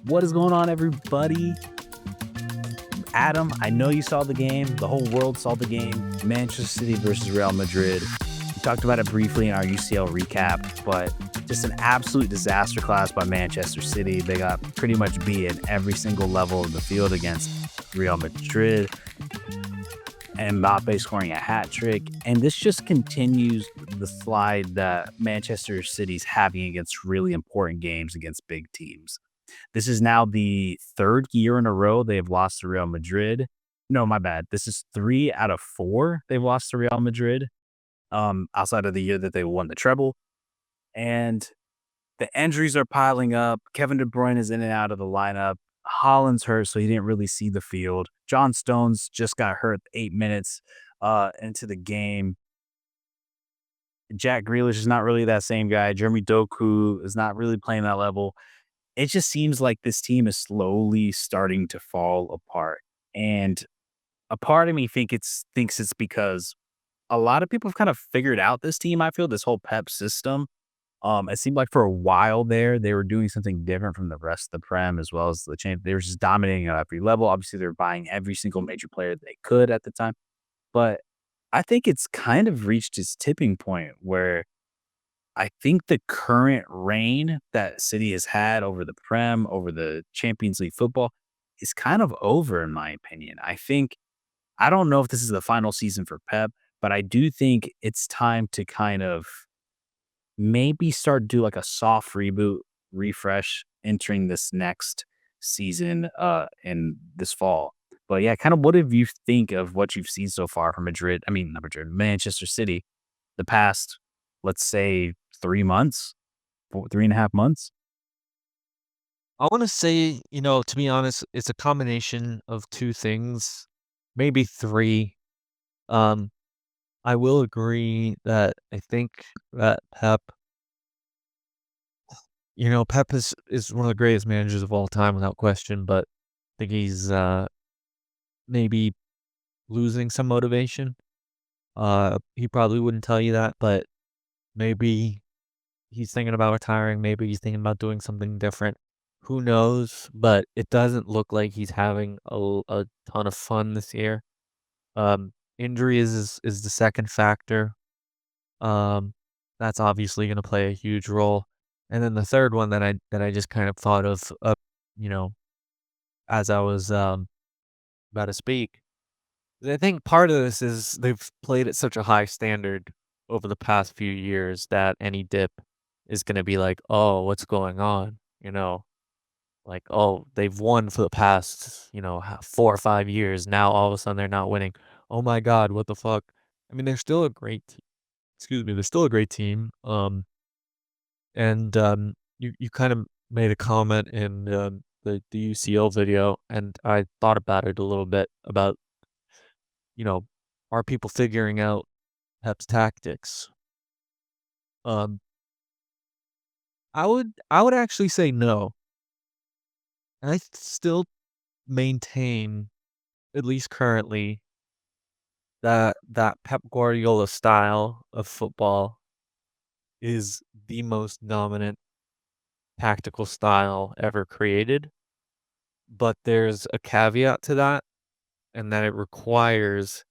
What is going on, everybody? Adam, I know you saw the game. The whole world saw the game. Manchester City versus Real Madrid. We talked about it briefly in our UCL recap, but just an absolute disaster class by Manchester City. They got pretty much beat at every single level of the field against Real Madrid. And Mbappe scoring a hat trick. And this just continues the slide that Manchester City's having against really important games against big teams. This is now the third year in a row they have lost to Real Madrid. No, my bad. This is 3 out of 4 they've lost to Real Madrid, outside of the year that they won the treble. And the injuries are piling up. Kevin De Bruyne is in and out of the lineup. Haaland's hurt, so he didn't really see the field. John Stones just got hurt 8 minutes into the game. Jack Grealish is not really that same guy. Jeremy Doku is not really playing that level. It just seems like this team is slowly starting to fall apart. And a part of me thinks it's because a lot of people have kind of figured out this team, I feel, this whole Pep system. It seemed like for a while there, they were doing something different from the rest of the Prem as well as the champ. They were just dominating at every level. Obviously, they were buying every single major player they could at the time. But I think it's kind of reached its tipping point where I think the current reign that City has had over the Prem, over the Champions League football is kind of over, in my opinion. I don't know if this is the final season for Pep, but I do think it's time to kind of maybe start do like a soft reboot, refresh entering this next season in this fall. But yeah, kind of what do you think of what you've seen so far from Madrid? I mean, not Madrid, Manchester City, the past, let's say, 3 months, 3.5 months. I want to say, to be honest, it's a combination of two things, maybe three. Um, I will agree that I think that Pep is one of the greatest managers of all time without question, but I think he's maybe losing some motivation. He probably wouldn't tell you that, but maybe he's thinking about retiring. Maybe he's thinking about doing something different. Who knows? But it doesn't look like he's having a ton of fun this year. Injuries is the second factor. Um, that's obviously going to play a huge role. And then the third one that I just kind of thought of, you know, as I was about to speak, I think part of this is they've played at such a high standard over the past few years that any dip is going to be like, oh, what's going on? Like, oh, they've won for the past, 4 or 5 years. Now all of a sudden they're not winning. Oh my god, what the fuck? I mean, they're still a great t excuse me, they're still a great team. You kind of made a comment in, the UCL video, and I thought about it a little bit about, you know, are people figuring out Pep's tactics? Um, I would actually say no. I still maintain, at least currently, that Pep Guardiola style of football is the most dominant tactical style ever created, but there's a caveat to that, and that it requires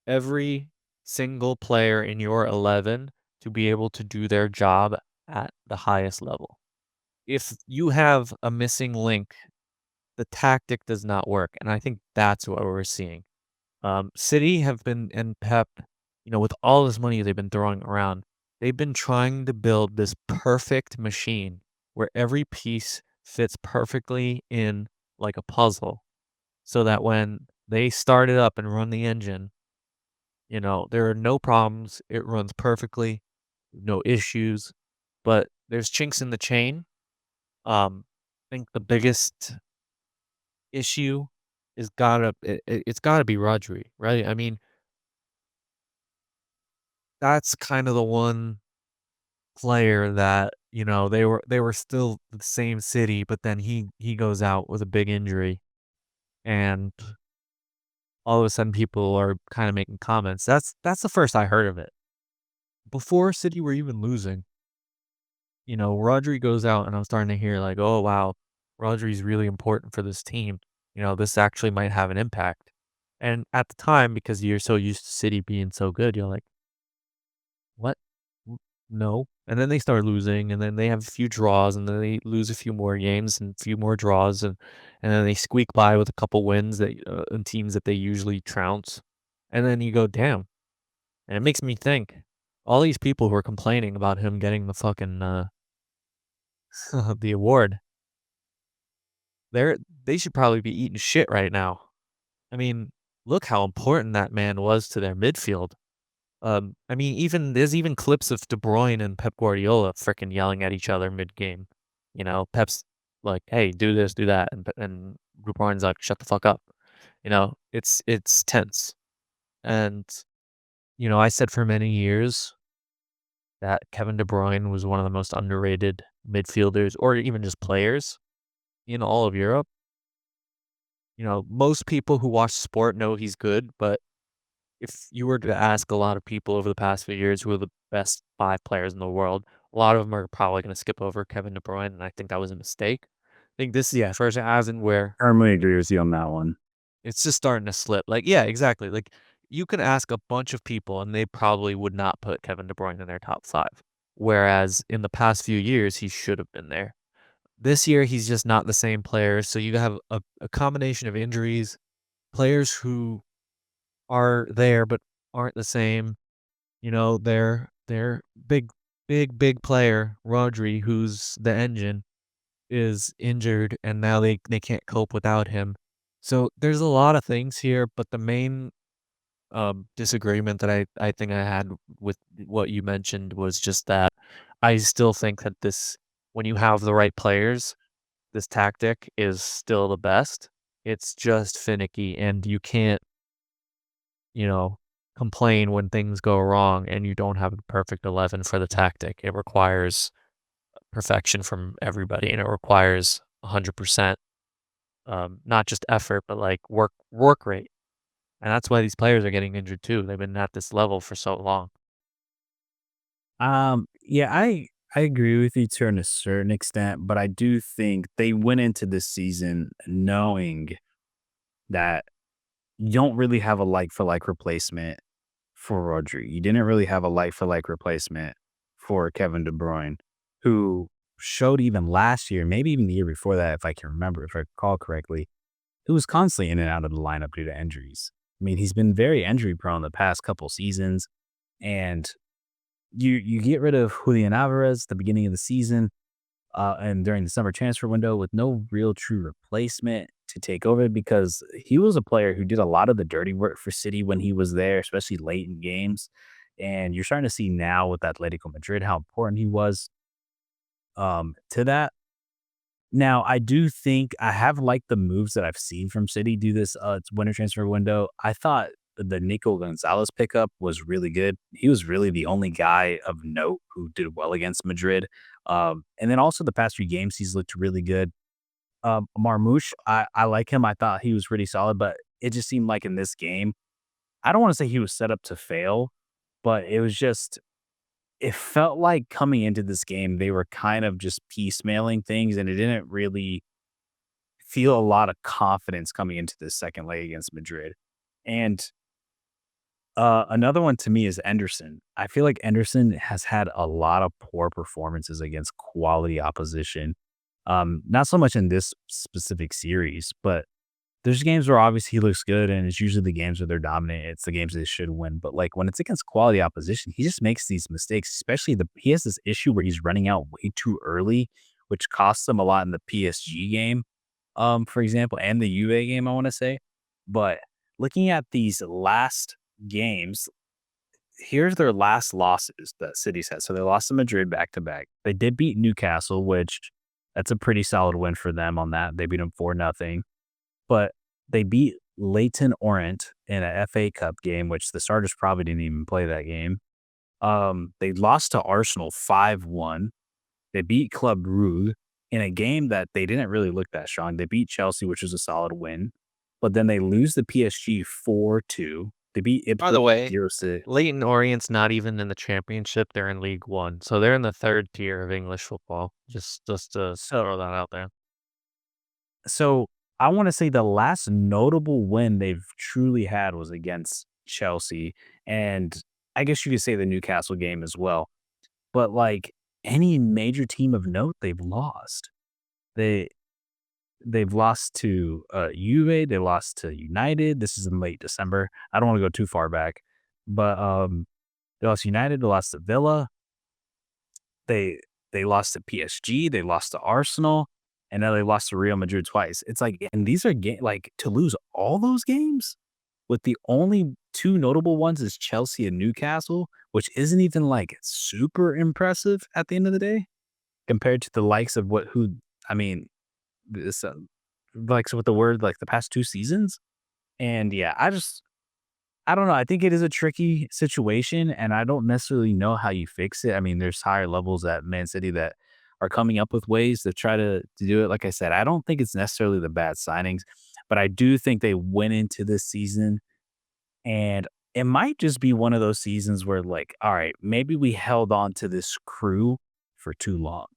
every single player in your 11 to be able to do their job at the highest level. If you have a missing link, the tactic does not work, and I think that's what we're seeing. City have been and Pep, with all this money they've been throwing around, they've been trying to build this perfect machine where every piece fits perfectly in like a puzzle so that when they start it up and run the engine, there are no problems. It runs perfectly, no issues, but there's chinks in the chain. I think the biggest issue it's gotta be Rodri, right? I mean, that's kind of the one player that, they were still the same city, but then he goes out with a big injury, and all of a sudden people are kinda making comments. That's the first I heard of it. Before City were even losing, Rodri goes out, and I'm starting to hear like, "Oh, wow. Rodri's really important for this team. This actually might have an impact." And at the time, because you're so used to City being so good, you're like, "What? No." And then they start losing, and then they have a few draws, and then they lose a few more games and a few more draws, and then they squeak by with a couple wins that and teams that they usually trounce. And then you go, "Damn." And it makes me think, all these people who are complaining about him getting the fucking, the award, they're they should probably be eating shit right now. I mean, look how important that man was to their midfield. I mean, there's even clips of De Bruyne and Pep Guardiola fricking yelling at each other mid-game. Pep's like, "Hey, do this, do that," and De Bruyne's like, "Shut the fuck up." It's tense. And, I said for many years that Kevin De Bruyne was one of the most underrated midfielders or even just players in all of Europe. Most people who watch sport know he's good, but if you were to ask a lot of people over the past few years who are the best 5 players in the world, a lot of them are probably gonna skip over Kevin De Bruyne, and I think that was a mistake. I think this Yes, version has not where firmly agree with you on that one. it's just starting to slip. Like, yeah, exactly. Like, you can ask a bunch of people, and they probably would not put Kevin De Bruyne in their top 5, whereas in the past few years, he should have been there. This year, he's just not the same player, so you have a combination of injuries, players who are there but aren't the same. Their big player, Rodri, who's the engine, is injured, and now they can't cope without him. So, there's a lot of things here, but the main, disagreement that I think I had with what you mentioned was just that I still think that this when you have the right players, this tactic is still the best. It's just finicky, and you can't, you know, complain when things go wrong and you don't have a perfect 11 for the tactic. It requires perfection from everybody, and it requires 100%, not just effort, but, like, work rate, and that's why these players are getting injured too. They've been at this level for so long. Yeah, I agree with you to a certain extent, but I do think they went into this season knowing that you don't really have a like for like replacement for Rodri. You didn't really have a like for like replacement for Kevin De Bruyne, who showed even last year, maybe even the year before that, if I can remember, if I recall correctly, who was constantly in and out of the lineup due to injuries. I mean, he's been very injury prone the past couple seasons, and you get rid of Julian Alvarez at the beginning of the season, and during the summer transfer window with no real true replacement to take over because he was a player who did a lot of the dirty work for City when he was there, especially late in games. And you're starting to see now with Atletico Madrid how important he was to that. Now, I do think I have liked the moves that I've seen from City do this winter transfer window. I thought the Nico Gonzalez pickup was really good. He was really the only guy of note who did well against Madrid. And then also the past few games, he's looked really good. Marmoush, I like him. I thought he was pretty solid, but it just seemed like in this game, I don't want to say he was set up to fail, but it was just it felt like coming into this game, they were kind of just piecemealing things, and it didn't really feel a lot of confidence coming into this second leg against Madrid. And another one to me is Anderson. I feel like Anderson has had a lot of poor performances against quality opposition. Not so much in this specific series, but there's games where obviously he looks good, and it's usually the games where they're dominant. It's the games they should win. But like when it's against quality opposition, he just makes these mistakes. Especially he has this issue where he's running out way too early, which costs him a lot in the PSG game, for example, and the UA game. I want to say, but looking at these last games, here's their last losses that City's had. So they lost to Madrid back to back. They did beat Newcastle, which that's a pretty solid win for them on that. They beat them 4-0, but they beat Leyton Orient in a FA Cup game, which the starters probably didn't even play that game. They lost to Arsenal 5-1. They beat Club Brugge in a game that they didn't really look that strong. They beat Chelsea, which was a solid win, but then they lose the PSG 4-2. They beat By the Ipswich way, 0-6. Leyton Orient's not even in the championship, they're in League One, so they're in the 3rd tier of English football. Just to throw that out there. So I want to say the last notable win they've truly had was against Chelsea, and I guess you could say the Newcastle game as well. But like any major team of note, they've lost. They they've lost to Juve, they lost to United. This is in late December. I don't want to go too far back, but they lost to United, they lost to Villa, they they lost to PSG, they lost to Arsenal, and now they lost to Real Madrid twice. It's like, and these are like to lose all those games with the only two notable ones is Chelsea and Newcastle, which isn't even like super impressive at the end of the day compared to the likes of what who I mean, this like so with the word like the past 2 seasons. And yeah, I don't know. I think it is a tricky situation, and I don't necessarily know how you fix it. I mean, there's higher levels at Man City that are coming up with ways to try to do it. Like I said, I don't think it's necessarily the bad signings, but I do think they went into this season, and it might just be one of those seasons where, like, all right, maybe we held on to this crew for too long.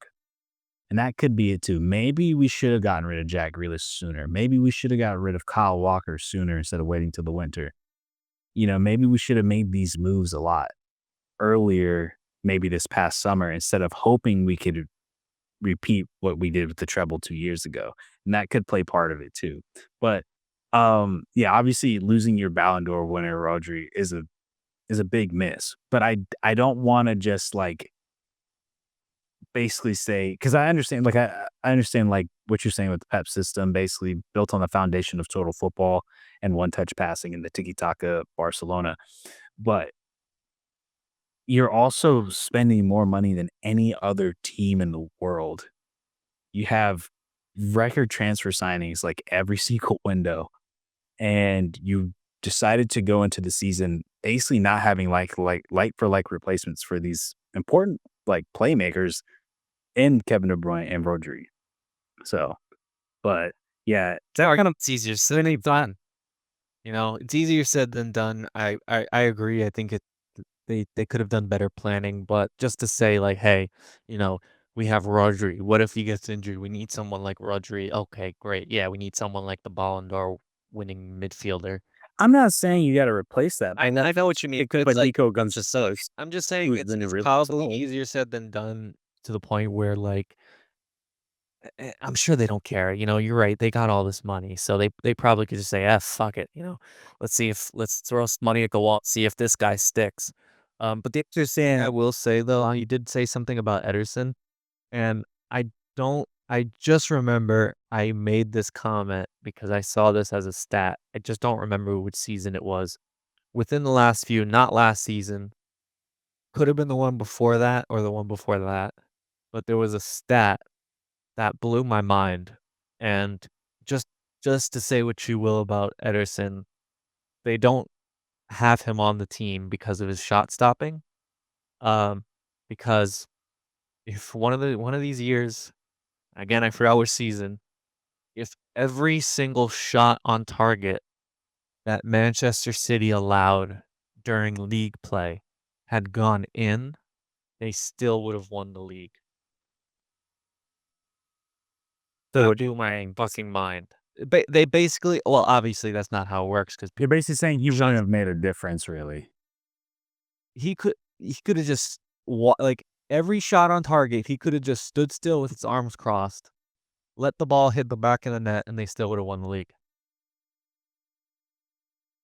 And that could be it too. Maybe we should have gotten rid of Jack Grealish sooner. Maybe we should have got rid of Kyle Walker sooner instead of waiting till the winter. Maybe we should have made these moves a lot earlier, maybe this past summer, instead of hoping we could repeat what we did with the treble 2 years ago. And that could play part of it too. But yeah, obviously losing your Ballon d'Or winner, Rodri, is a big miss. But I don't want to just like basically say because I understand like I understand like what you're saying with the Pep system, basically built on the foundation of total football and one touch passing in the tiki taka Barcelona. But you're also spending more money than any other team in the world. You have record transfer signings like every single window, and you decided to go into the season basically not having like for like replacements for these important like playmakers in Kevin De Bruyne and Rodri. So, but yeah, So it's easier said than done. It's easier said than done. I agree. I think they could have done better planning, but just to say like, hey, you know, we have Rodri. What if he gets injured? We need someone like Rodri. Okay, great. Yeah, we need someone like the Ballon d'Or winning midfielder. I'm not saying you got to replace that. I know what you mean. It could It's be like Nico Gonzalez, I'm just saying who's it's the new it's real. probably easier said than done to the point where like I'm sure they don't care. You're right. They got all this money, so they probably could just say, "Ah, fuck it." Let's throw some money at the wall, see if this guy sticks. But the interesting thing I will say though, you did say something about Ederson, and I don't. I just remember I made this comment because I saw this as a stat. I just don't remember which season it was. Within the last few, not last season, could have been the one before that or the one before that, but there was a stat that blew my mind, and just just to say what you will about Ederson, they don't have him on the team because of his shot stopping, um, because if one of these years, again, I forgot which season, if every single shot on target that Manchester City allowed during league play had gone in, they still would have won the league. That So would blew my fucking mind. They basically well, obviously, that's not how it works because you're basically saying he wouldn't have made a difference, really. he coulda just like, every shot on target, he coulda just stood still with his arms crossed, let the ball hit the back of the net, and they still woulda won the league.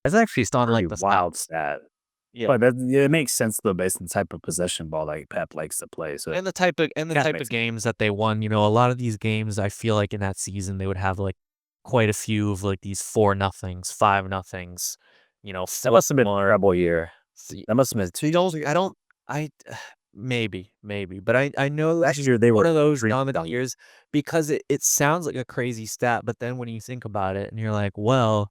That's actually Based on, a pretty like, the stat. wild stat. Yeah. But that yeah, it makes sense though based on the type of possession ball like Pep likes to play. So it And the kinda type of makes sense. games that they won, a lot of these games, I feel like in that season, they would have, like, quite a few of, like, these 4 nothings, 5 nothings, That 4 must have been a more. terrible year. See, That must have been so you don't I don't I maybe, but I know this last is year they one were of those 3 dominant years because it sounds like a crazy stat, but then when you think about it and you're like, "Well,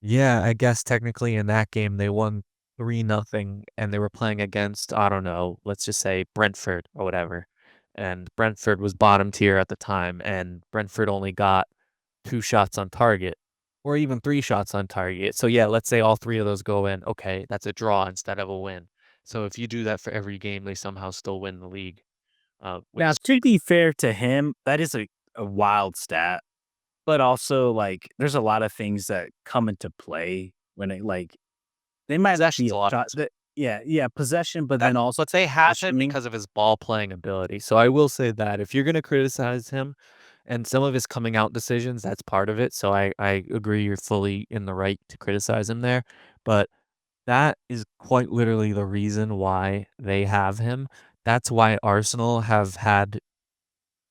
yeah, I guess technically in that game they won 3 nothing and they were playing against, I don't know, let's just say Brentford or whatever, and Brentford was bottom tier at the time, and Brentford only got 2 shots on target or even 3 shots on target. So, yeah, let's say all 3 of those go in. Okay, that's a draw instead of a win. So, if you do that for every game, they somehow still win the league, which Now, is to be fair to him, that is a wild stat. but also, like, there's a lot of things that come into play when it, like they might be Possession's a a lot of shot his that yeah, possession, but that then also but they have him positioning. because of his ball playing ability, so I will say that if you're gonna criticize him and some of his coming out decisions, that's part of it, so I agree you're fully in the right to criticize him there, but that is quite literally the reason why they have him. That's why Arsenal have had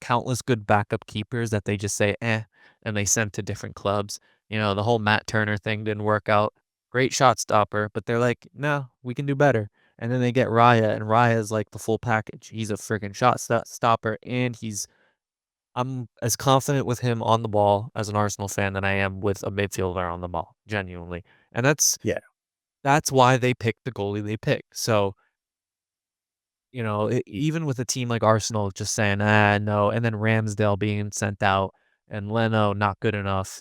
countless good backup keepers that they just say, "Eh," and they send to different clubs. You know, the whole Matt Turner thing didn't work out. Great shot stopper, but they're like, "No, we can do better." And then they get Raya, and Raya is like the full package. He's a freaking stopper, and I'm as confident with him on the ball as an Arsenal fan than I am with a midfielder on the ball, genuinely. And Yeah. that's why they picked the goalie they picked. So, even with a team like Arsenal just saying, "Ah, no," and then Ramsdale being sent out and Leno not good enough,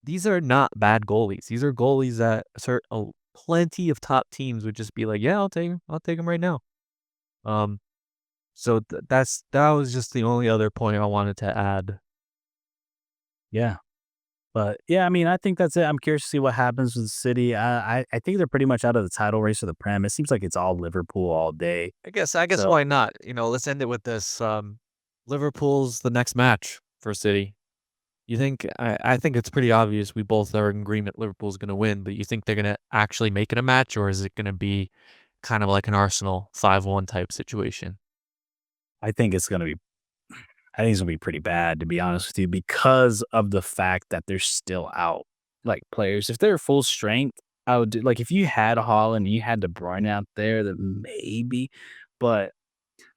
these are not bad goalies. These are goalies that plenty of top teams would just be like, "Yeah, I'll take him. I'll take him right now." Um, so that was just the only other point I wanted to add. Yeah. But, yeah, I mean, I think that's it. I'm curious to see what happens with City. I think they're pretty much out of the title race for the Prem. It seems like it's all Liverpool all day. I guess So, why not? Let's end it with this. Liverpool's the next match for City. I think it's pretty obvious we both are in agreement Liverpool's gonna win, but you think they're gonna actually make it a match, or is it gonna be kind of like an Arsenal 5-1 type situation? I think it's gonna be I think it's gonna be pretty bad, to be honest with you, because of the fact that they're still out, like, players. If they're full strength, I would do like, if you had Haaland, you had De Bruyne out there, then maybe, but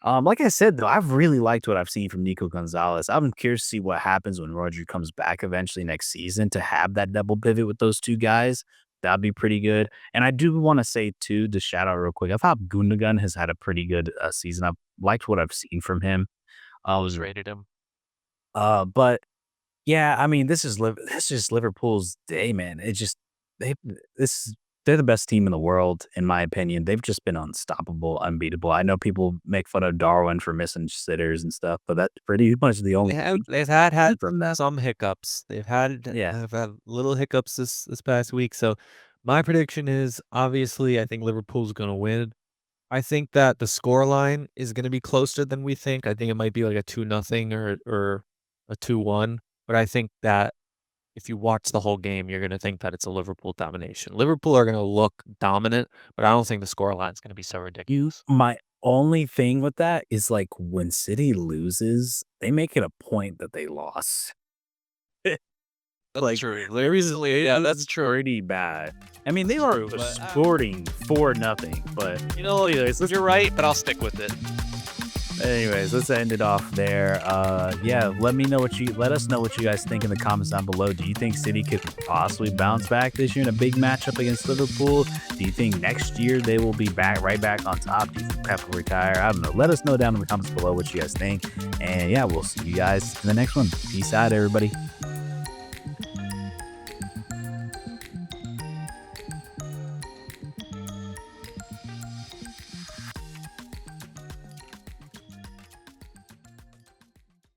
like I said, though, I've really liked what I've seen from Nico Gonzalez. I'm curious to see what happens when Roger comes back eventually next season to have that double pivot with those 2 guys. That'd be pretty good. And I do wanna say too, to shout out real quick, I thought Gundogan has had a pretty good, season. I've liked what I've seen from him. Always Um, rated him. but yeah, I mean, this is Liverpool's day, man. It just they this they're the best team in the world, in my opinion. They've just been unstoppable, unbeatable. I know people make fun of Darwin for missing sitters and stuff, but that's pretty much the only thing They've had from them. some hiccups. Yeah, Have had little hiccups this past week. So my prediction is obviously I think Liverpool's gonna win. I think that the scoreline is gonna be closer than we think. I think it might be like a 2-0 or a 2-1. But I think that if you watch the whole game, you're gonna think that it's a Liverpool domination. Liverpool are gonna look dominant, but I don't think the scoreline is gonna be so ridiculous. my only thing with that is like when City loses, they make it a point that they lost. That's Like true. Like, recently, yeah, that's true. pretty bad. I mean, they are True, but, sporting 4-0, but anyways, you're right, but I'll stick with it. let's end it off there. Yeah, let us know what you guys think in the comments down below. Do you think City could possibly bounce back this year in a big matchup against Liverpool? Do you think next year they will be right back on top? Do you think Pep will retire? I don't know. Let us know down in the comments below what you guys think. And yeah, we'll see you guys in the next one. Peace out, everybody.